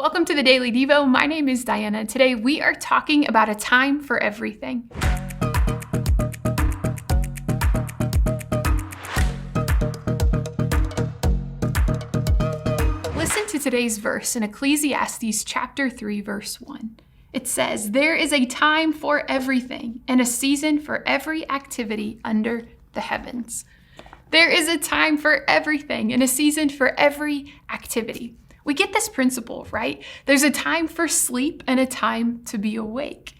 Welcome to the Daily Devo. My name is Diana. Today we are talking about a time for everything. Listen to today's verse in Ecclesiastes chapter 3, verse 1. It says, "There is a time for everything and a season for every activity under the heavens." There is a time for everything and a season for every activity. We get this principle, right? There's a time for sleep and a time to be awake.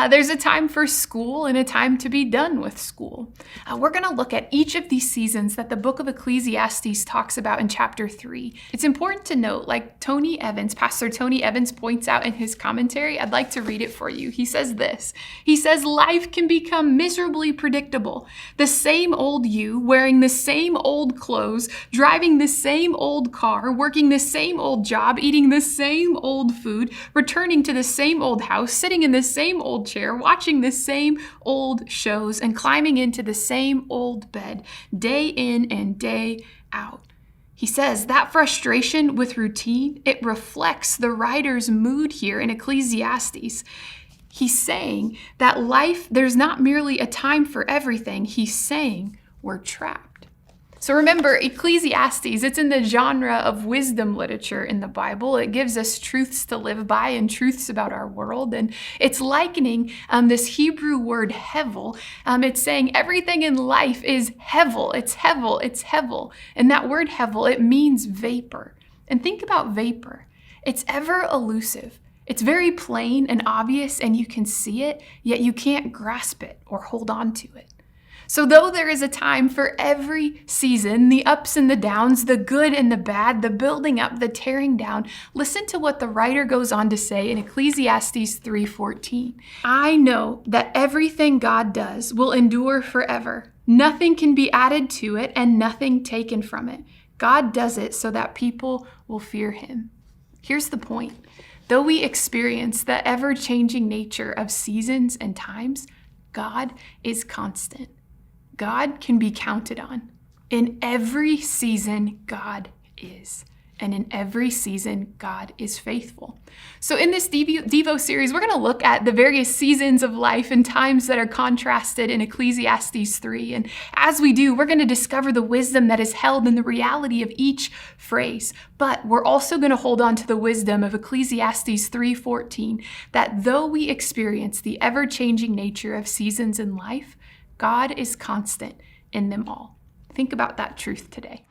There's a time for school and a time to be done with school. We're going to look at each of these seasons that the book of Ecclesiastes talks about in chapter 3. It's important to note, like Pastor Tony Evans points out in his commentary, I'd like to read it for you. He says this. He says, "Life can become miserably predictable. The same old you, wearing the same old clothes, driving the same old car, working the same old job, eating the same old food, returning to the same old house, sitting in the same old chair, watching the same old shows, and climbing into the same old bed, day in and day out." He says that frustration with routine, it reflects the writer's mood here in Ecclesiastes. He's saying that life, there's not merely a time for everything. He's saying we're trapped. So remember, Ecclesiastes, it's in the genre of wisdom literature in the Bible. It gives us truths to live by and truths about our world. And it's likening this Hebrew word hevel. It's saying everything in life is hevel. It's hevel. It's hevel. And that word hevel, it means vapor. And think about vapor. It's ever elusive. It's very plain and obvious and you can see it, yet you can't grasp it or hold on to it. So though there is a time for every season, the ups and the downs, the good and the bad, the building up, the tearing down, listen to what the writer goes on to say in Ecclesiastes 3:14. "I know that everything God does will endure forever. Nothing can be added to it and nothing taken from it. God does it so that people will fear him." Here's the point. Though we experience the ever-changing nature of seasons and times, God is constant. God can be counted on. In every season, God is. And in every season, God is faithful. So in this Devo series, we're going to look at the various seasons of life and times that are contrasted in Ecclesiastes 3. And as we do, we're going to discover the wisdom that is held in the reality of each phrase. But we're also going to hold on to the wisdom of Ecclesiastes 3:14, that though we experience the ever-changing nature of seasons in life, God is constant in them all. Think about that truth today.